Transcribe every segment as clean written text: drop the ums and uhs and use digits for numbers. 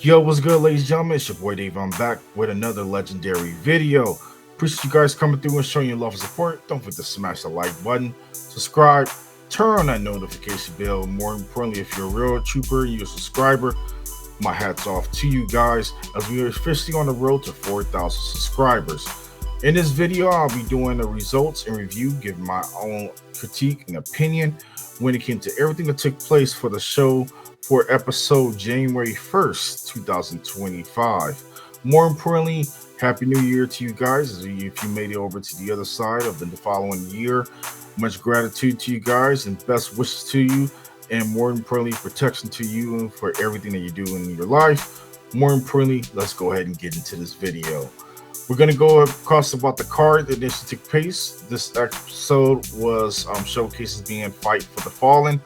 Yo, what's good, ladies and gentlemen? It's your boy Dave. I'm back with another legendary video. Appreciate you guys coming through and showing your love and support. Don't forget to smash the like button, subscribe, turn on that notification bell. More importantly, if you're a real trooper, you're a subscriber, my hat's off to you guys as we are officially on the road to 4,000 subscribers. In this video, I'll be doing the results and review, giving my own critique and opinion when it came to everything that took place for the show for episode January 1st, 2025. More importantly, Happy New Year to you guys if you made it over to the other side of the following year. Much gratitude to you guys and best wishes to you, and more importantly, protection to you and for everything that you do in your life. More importantly, let's go ahead and get into this video. We're going to go across about the card that initially took place. This episode was showcases being Fight for the Fallen.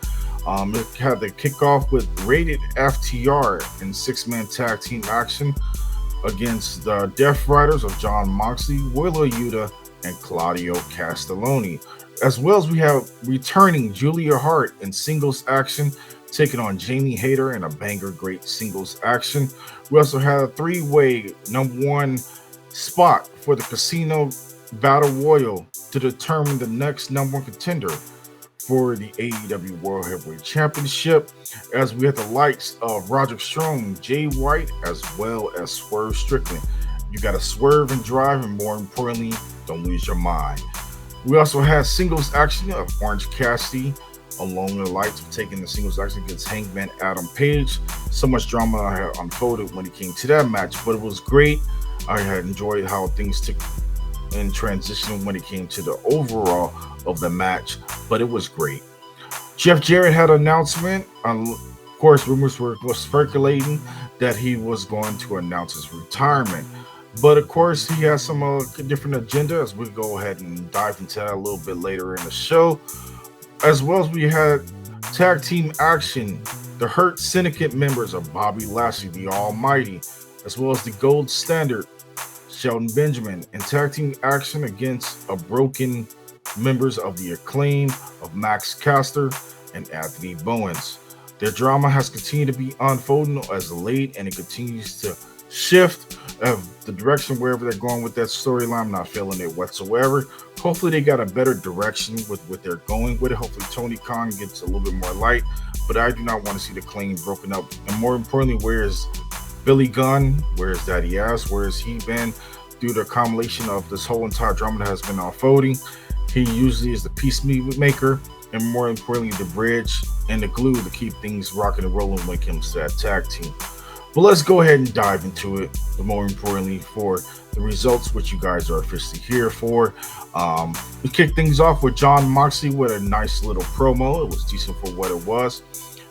It had the kickoff with rated FTR in six-man tag team action against the Death Riders of John Moxley, Yuta, and Claudio Castagnoli. As well as we have returning Julia Hart in singles action, taking on Jamie Hayter in a banger great singles action. We also had a three-way number one spot for the Casino Battle Royal to determine the next number one contender for the AEW World Heavyweight Championship, as we had the likes of Roderick, Jay White, as well as Swerve Strickland. You got to swerve and drive, and more importantly, don't lose your mind. We also had singles action of Orange Cassidy along the lights of taking the singles action against Hangman Adam Page. So much drama had unfolded when it came to that match, but it was great. I had enjoyed how things took in transition when it came to the overall of the match, but it was great. Jeff Jarrett had an announcement. Of course, rumors were circulating that he was going to announce his retirement, but of course he has some different agenda, as we go ahead and dive into that a little bit later in the show. As well as we had tag team action, the Hurt Syndicate members of Bobby Lashley, the Almighty, as well as the Gold Standard, Shelton Benjamin, in tag team action against a broken members of the Acclaimed of Max Caster and Anthony Bowens. Their drama has continued to be unfolding as late, and it continues to shift the direction wherever they're going with that storyline. I'm not feeling it whatsoever. Hopefully they got a better direction with what they're going with it. Hopefully Tony Khan gets a little bit more light, but I do not want to see the Claim broken up. And more importantly, where is Billy Gunn? Where is Daddy Ass? Where has he been through the accumulation of this whole entire drama that has been unfolding? He usually is the peacemaker, and more importantly, the bridge and the glue to keep things rocking and rolling when it comes to that tag team. But let's go ahead and dive into it. But more importantly, for the results, which you guys are officially here for. We kicked things off with John Moxley with a nice little promo. It was decent for what it was.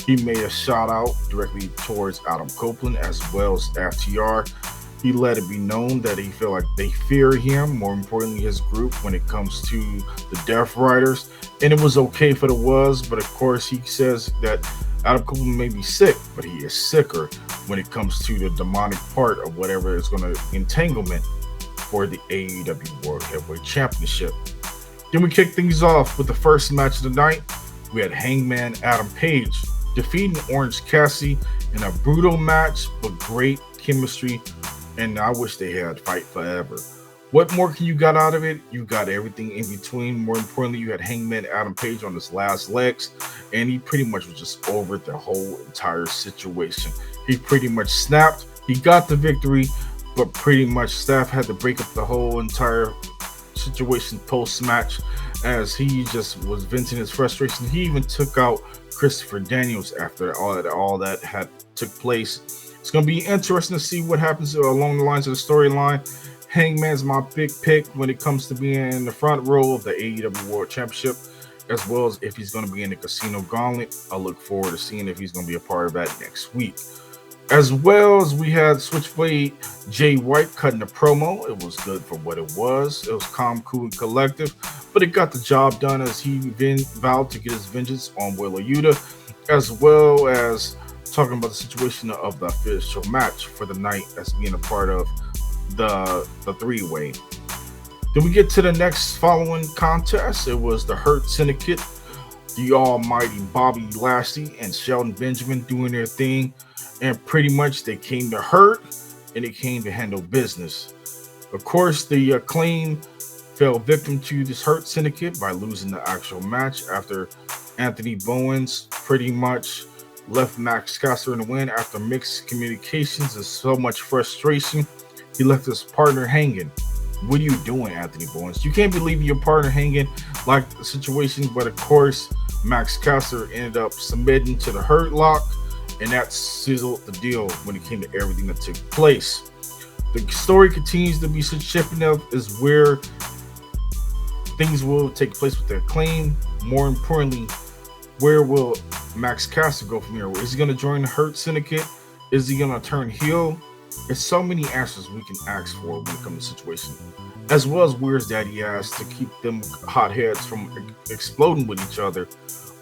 He made a shout out directly towards Adam Copeland as well as FTR. He let it be known that he felt like they fear him, more importantly his group, when it comes to the Death Riders. And it was okay if it was, but of course he says that Adam Copeland may be sick, but he is sicker when it comes to the demonic part of whatever is going to entanglement for the AEW World Heavyweight Championship. Then we kick things off with the first match of the night. We had Hangman Adam Page defeating Orange Cassidy in a brutal match, but great chemistry, and I wish they had Fight Forever. What more can you got out of it? You got everything in between. More importantly, you had Hangman Adam Page on his last legs, and he pretty much was just over the whole entire situation. He pretty much snapped. He got the victory, but pretty much staff had to break up the whole entire situation post-match, as he just was venting his frustration. He even took out Christopher Daniels after all that had took place. It's going to be interesting to see what happens along the lines of the storyline. Hangman's my big pick when it comes to being in the front row of the AEW World Championship, as well as if he's going to be in the Casino Gauntlet. I look forward to seeing if he's going to be a part of that next week. As well as we had Switchblade Jay White cutting a promo. It was good for what it was. It was calm, cool, and collective, but it got the job done as he vowed to get his vengeance on Yuta, as well as talking about the situation of the official match for the night as being a part of the three-way. Then we get to the next following contest. It was the Hurt Syndicate the almighty Bobby Lashley and Shelton Benjamin doing their thing, and pretty much they came to hurt and they came to handle business. Of course, the Acclaimed fell victim to this Hurt Syndicate by losing the actual match after Anthony Bowens pretty much left Max Caster in the win after mixed communications and so much frustration. He left his partner hanging. What are you doing, Anthony Bowens? You can't be leaving your partner hanging like the situation, but of course, Max Caster ended up submitting to the Hurt Lock, and that sizzled the deal when it came to everything that took place. The story continues to be shifting up is where things will take place with the Acclaim. More importantly, where will Max Caster go from here? Is he going to join the Hurt Syndicate? Is he going to turn heel? There's so many answers we can ask for when it comes to the situation, as well as where's Daddy ass to keep them hotheads from exploding with each other.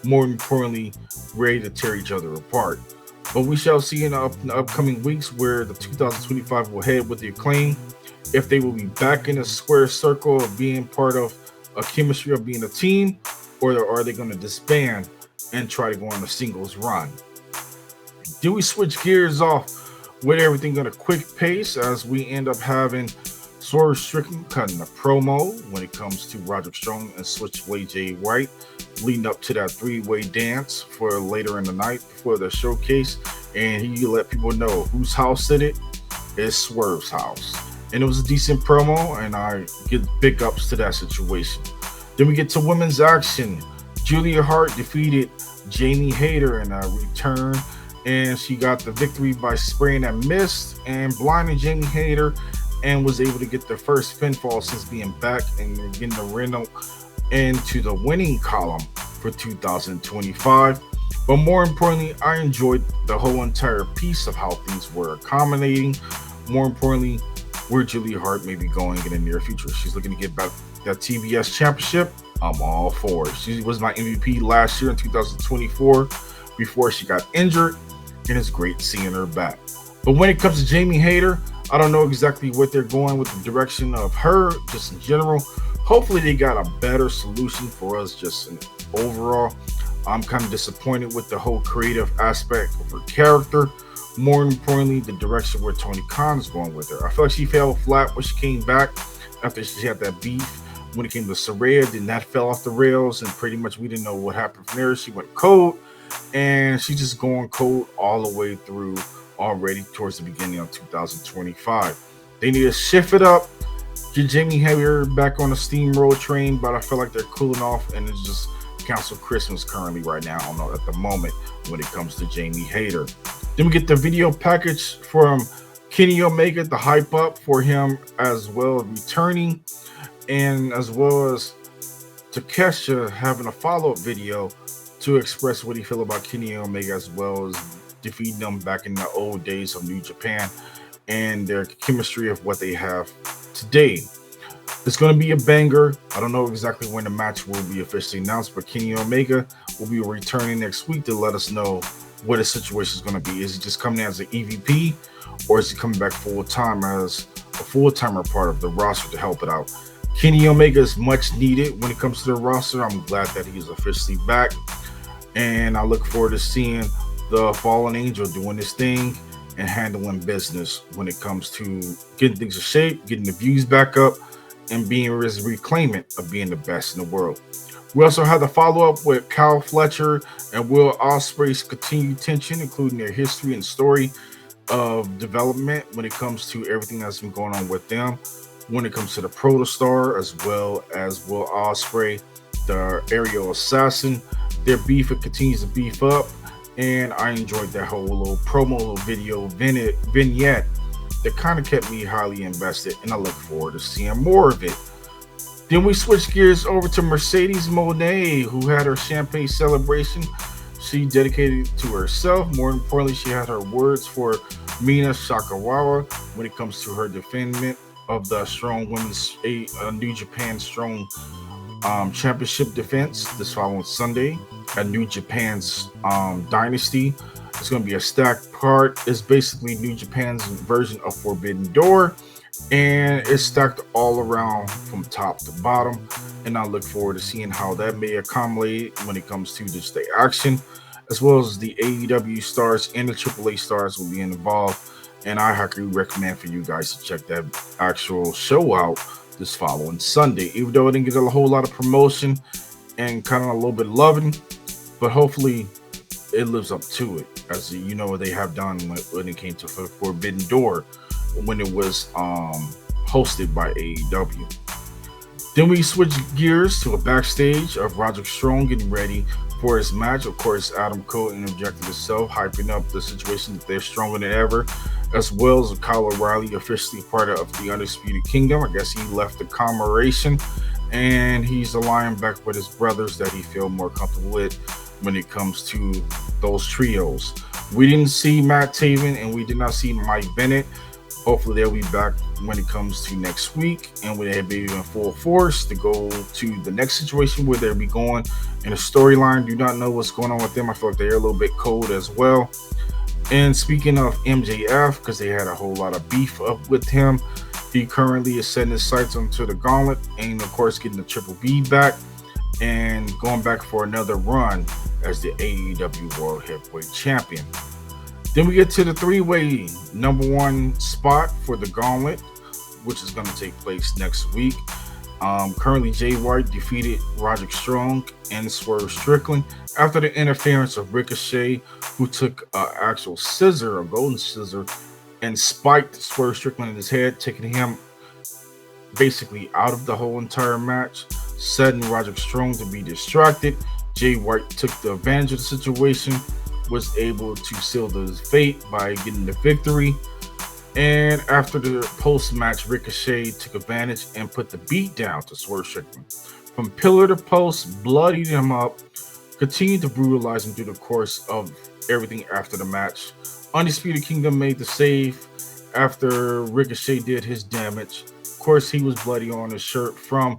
More importantly, ready to tear each other apart. But we shall see in the upcoming weeks where the 2025 will head with the Acclaim, if they will be back in a square circle of being part of a chemistry of being a team, or are they going to disband and try to go on a singles run. Do we switch gears off with everything at a quick pace as we end up having Swerve Strickland cutting a promo when it comes to Roderick Strong and Switchblade Jay White, leading up to that three-way dance for later in the night before the showcase, and he let people know whose house did it is Swerve's house. And it was a decent promo, and I give big ups to that situation. Then we get to women's action. Julia Hart defeated Jamie Hayter in a return, and she got the victory by spraying that mist and blinding Jamie Hayter, and was able to get the first pinfall since being back and getting the rental into the winning column for 2025. But more importantly, I enjoyed the whole entire piece of how things were accommodating. More importantly, where Julia Hart may be going in the near future. She's looking to get back that TBS championship. I'm all for it. She was my MVP last year in 2024 before she got injured, and it's great seeing her back. But when it comes to Jamie Hayter, I don't know exactly what they're going with the direction of her, just in general. Hopefully they got a better solution for us just in overall. I'm kind of disappointed with the whole creative aspect of her character. More importantly, the direction where Tony Khan is going with her. I feel like she fell flat when she came back after she had that beef when it came to Saraya. Then that fell off the rails, and pretty much we didn't know what happened from there. She went cold, and she's just going cold all the way through already towards the beginning of 2025. They need to shift it up, get Jamie Hayter back on the steamroll train, but I feel like they're cooling off, and it's just cancel Christmas currently right now at the moment when it comes to Jamie Hayter. Then we get the video package from Kenny Omega, the hype up for him as well returning, and as well as Takesha having a follow-up video to express what he feel about Kenny Omega, as well as defeating them back in the old days of New Japan and their chemistry of what they have today. It's going to be a banger. I don't know exactly when the match will be officially announced, but Kenny Omega will be returning next week to let us know what his situation is going to be. Is he just coming as an EVP, or is he coming back full-time as a full-timer part of the roster to help it out? Kenny Omega is much needed when it comes to the roster. I'm glad that he is officially back, and I look forward to seeing the Fallen Angel doing this thing and handling business when it comes to getting things in shape, getting the views back up, and being his reclaimant of being the best in the world. We also have the follow-up with Kyle Fletcher and Will Ospreay's continued tension, including their history and story of development when it comes to everything that's been going on with them, when it comes to the Protostar, as well as Will Ospreay, the aerial assassin. Their beef, it continues to beef up, and I enjoyed that whole little promo, little video vignette that kind of kept me highly invested, and I look forward to seeing more of it. Then we switch gears over to Mercedes Moné, who had her champagne celebration. She dedicated it to herself. More importantly, she had her words for Mina Shakawawa when it comes to her defendment of the Strong Women's New Japan Strong Championship defense this following Sunday at New Japan's Dynasty. It's going to be a stacked card. It's basically New Japan's version of Forbidden Door, and it's stacked all around from top to bottom. And I look forward to seeing how that may accumulate when it comes to just the action, as well as the AEW stars and the AAA stars will be involved. And I highly recommend for you guys to check that actual show out this following Sunday. Even though it didn't get a whole lot of promotion and kind of a little bit of loving, but hopefully it lives up to it, as you know they have done when it came to Forbidden Door when it was hosted by AEW. Then we switch gears to a backstage of Roderick Strong getting ready for his match. Of course, Adam Cole interjected himself, hyping up the situation that they're stronger than ever, as well as Kyle O'Reilly, officially part of the Undisputed Kingdom. I guess he left the commemoration and he's aligned back with his brothers that he feels more comfortable with when it comes to those trios. We didn't see Matt Taven and we did not see Mike Bennett. Hopefully they'll be back when it comes to next week and when they'll be in full force to go to the next situation where they'll be going in a storyline. Do not know what's going on with them. I feel like they're a little bit cold as well. And speaking of MJF, because they had a whole lot of beef up with him, he currently is setting his sights onto the Gauntlet and of course getting the Triple B back and going back for another run as the AEW World Heavyweight Champion. Then we get to the three-way number one spot for the Gauntlet, which is going to take place next week. Currently, Jay White defeated Roderick Strong and Swerve Strickland after the interference of Ricochet, who took an actual scissor, a golden scissor, and spiked Swerve Strickland in his head, taking him basically out of the whole entire match, setting Roderick Strong to be distracted. Jay White took the advantage of the situation, was able to seal his fate by getting the victory. And after the post-match, Ricochet took advantage and put the beat down to Swerve Strickland. From pillar to post, bloodied him up, continued to brutalize him through the course of everything after the match. Undisputed Kingdom made the save after Ricochet did his damage. Of course, he was bloody on his shirt from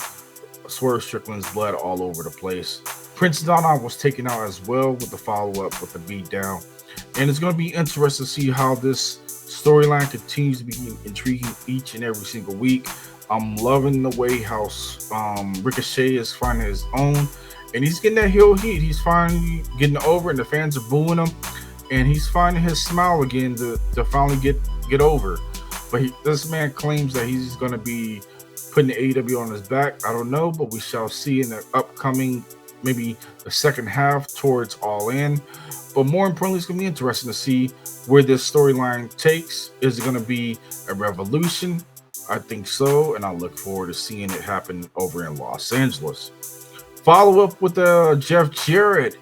Swerve Strickland's blood all over the place. Prince Nana was taken out as well with the follow-up with the beatdown. And it's going to be interesting to see how this storyline continues to be intriguing each and every single week. I'm loving the way how Ricochet is finding his own. And he's getting that heel heat. He's finally getting over and the fans are booing him. And he's finding his smile again to finally get over. But this man claims that he's going to be putting the AEW on his back. I don't know, but we shall see in the upcoming, maybe the second half towards All In. But more importantly, it's going to be interesting to see where this storyline takes. Is it going to be a revolution? I think so, and I look forward to seeing it happen over in Los Angeles. Follow up with Jeff Jarrett.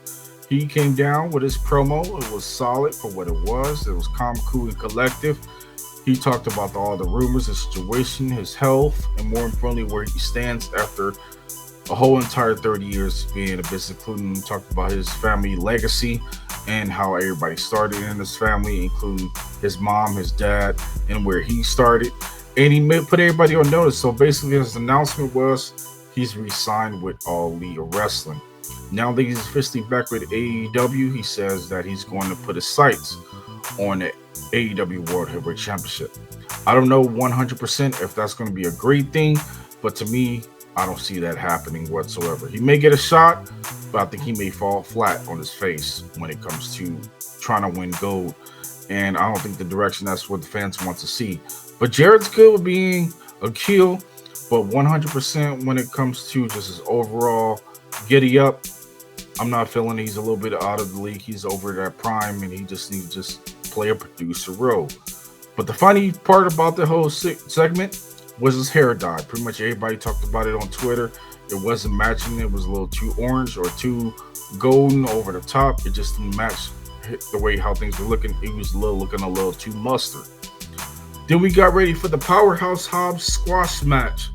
He came down with his promo. It was solid for what it was. It was calm, cool, and collective. He talked about all the rumors, the situation, his health, and more importantly, where he stands after a whole entire 30 years being in the business, including talked about his family legacy and how everybody started in his family, including his mom, his dad, and where he started. And he put everybody on notice. So basically, his announcement was he's re-signed with All Elite Wrestling. Now that he's officially back with AEW, he says that he's going to put his sights on the AEW World Heavyweight Championship. I don't know 100% if that's going to be a great thing, but to me, I don't see that happening whatsoever. He may get a shot, but I think he may fall flat on his face when it comes to trying to win gold. And I don't think the direction that's what the fans want to see. But Jarrett's good with being a heel, but 100% when it comes to just his overall giddy up, I'm not feeling he's a little bit out of the league. He's over that prime, and he just needs to just play a producer role. But the funny part about the whole segment was his hair dye. Pretty much everybody talked about it on Twitter. It wasn't matching. It was a little too orange or too golden over the top. It just didn't match the way how things were looking. It was looking a little too mustard. Then we got ready for the Powerhouse Hobbs squash match.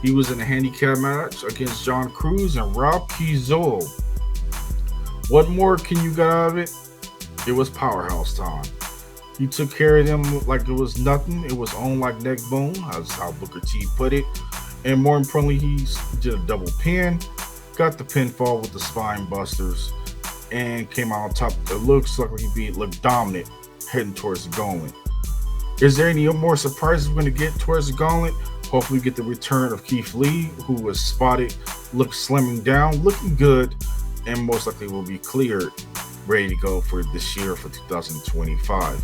He was in a handicap match against John Cruz and Rob Kizol. What more can you get out of it? It was Powerhouse time. He took care of them like it was nothing. It was on like neck bone. That's how Booker T put it. And more importantly, he did a double pin, got the pinfall with the spine busters, and came out on top. It looks like he looked dominant heading towards the going. Is there any more surprises we're going to get towards the Gauntlet? Hopefully, we get the return of Keith Lee, who was spotted, slimming down, looking good, and most likely will be cleared, ready to go for this year for 2025.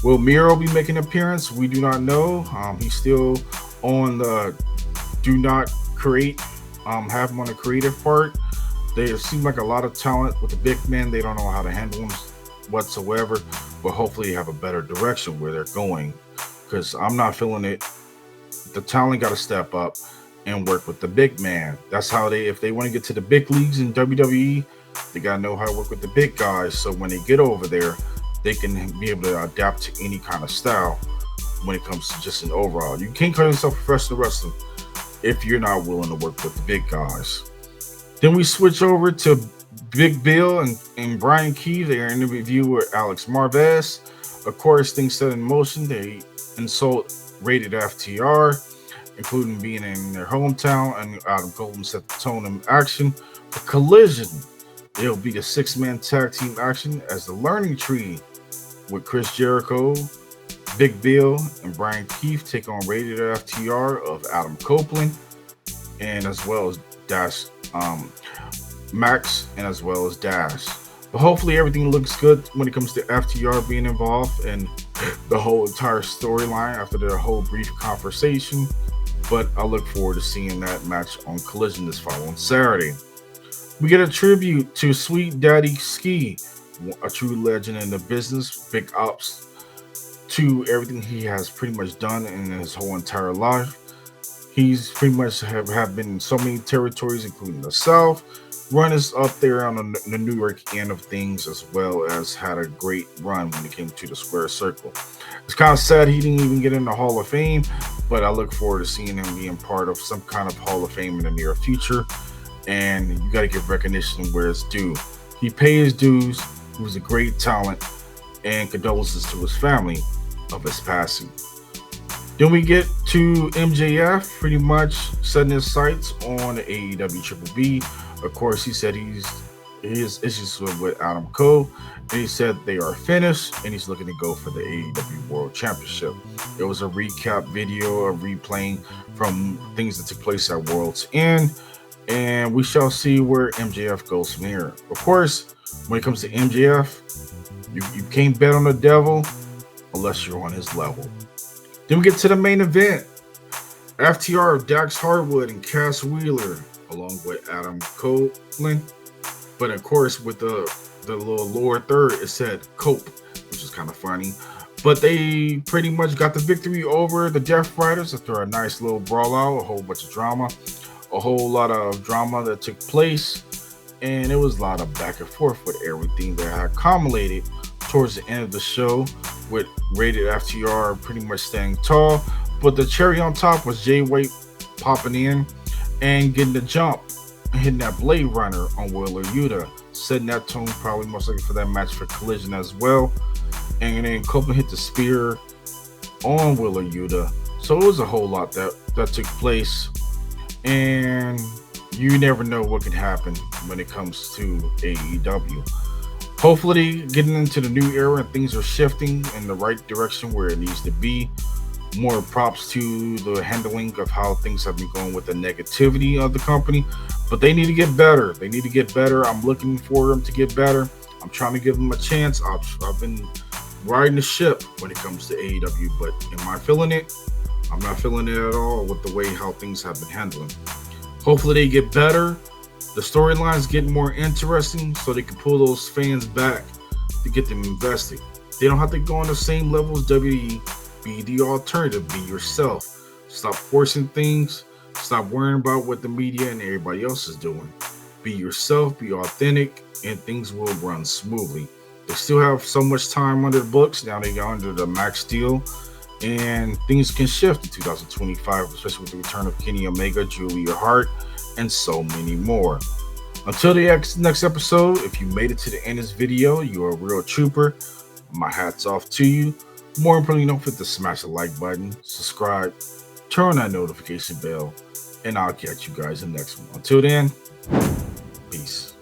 Will Miro be making an appearance? We do not know. He's still on the do not create, have him on the creative part. They seem like a lot of talent with the big men. They don't know how to handle them whatsoever, but hopefully they have a better direction where they're going, because I'm not feeling it. The talent got to step up and work with the big man. That's how if they want to get to the big leagues in WWE, they got to know how to work with the big guys. So when they get over there, they can be able to adapt to any kind of style when it comes to just an overall. You can't call yourself professional wrestling if you're not willing to work with the big guys. Then we switch over to Big Bill and Brian Keith. They are in the review with Alex Marvez. Of course, things set in motion. They insult rated FTR, including being in their hometown, and Adam Copeland set the tone in action for Collision. It'll be the 6-man tag team action as the Learning Tree with Chris Jericho, Big Bill, and Brian Keith take on rated FTR of Adam Copeland, and as well as Max, and as well as Dash. But hopefully everything looks good when it comes to FTR being involved and the whole entire storyline after their whole brief conversation. But I look forward to seeing that match on Collision this following Saturday. We get a tribute to Sweet Daddy Ski, a true legend in the business, big ups to everything he has pretty much done in his whole entire life. He's pretty much have been in so many territories, including the South, run is up there on the New York end of things, as well as had a great run when it came to the square circle. It's kind of sad he didn't even get in the Hall of Fame, but I look forward to seeing him being part of some kind of Hall of Fame in the near future. And you got to give recognition where it's due. He paid his dues. He was a great talent, and condolences to his family of his passing. Then we get to MJF pretty much setting his sights on the AEW Triple B. Of course, he said his issues with Adam Cole, and he said they are finished, and he's looking to go for the AEW World Championship. There was a recap video of replaying from things that took place at World's End, and we shall see where MJF goes from here. Of course, when it comes to MJF, you can't bet on the devil unless you're on his level. Then we get to the main event. FTR of Dax Harwood and Cass Wheeler, along with Adam Copeland. But of course, with the little lower third, it said Cope, which is kind of funny. But they pretty much got the victory over the Death Riders after a nice little brawl out, a whole bunch of drama. A whole lot of drama that took place. And it was a lot of back and forth with everything that had accumulated towards the end of the show, with rated FTR pretty much staying tall. But the cherry on top was Jay White popping in and getting the jump and hitting that Blade Runner on Wheeler Yuta, setting that tone probably most likely for that match for Collision as well. And then Copeland hit the spear on Wheeler Yuta. So it was a whole lot that took place. And you never know what can happen when it comes to AEW. Hopefully, getting into the new era and things are shifting in the right direction where it needs to be. More props to the handling of how things have been going with the negativity of the company. But they need to get better. They need to get better. I'm looking for them to get better. I'm trying to give them a chance. I've been riding the ship when it comes to AEW. But am I feeling it? I'm not feeling it at all with the way how things have been handling. Hopefully they get better. The storylines get more interesting so they can pull those fans back to get them invested. They don't have to go on the same level as WWE. Be the alternative. Be yourself. Stop forcing things. Stop worrying about what the media and everybody else is doing. Be yourself. Be authentic, and things will run smoothly. They still have so much time under the books. Now they got under the max deal. And things can shift in 2025, especially with the return of Kenny Omega, Julia Hart, and so many more. Until the next episode, if you made it to the end of this video, you're a real trooper. My hat's off to you. More importantly, don't forget to smash the like button, subscribe, turn on that notification bell, and I'll catch you guys in the next one. Until then, peace.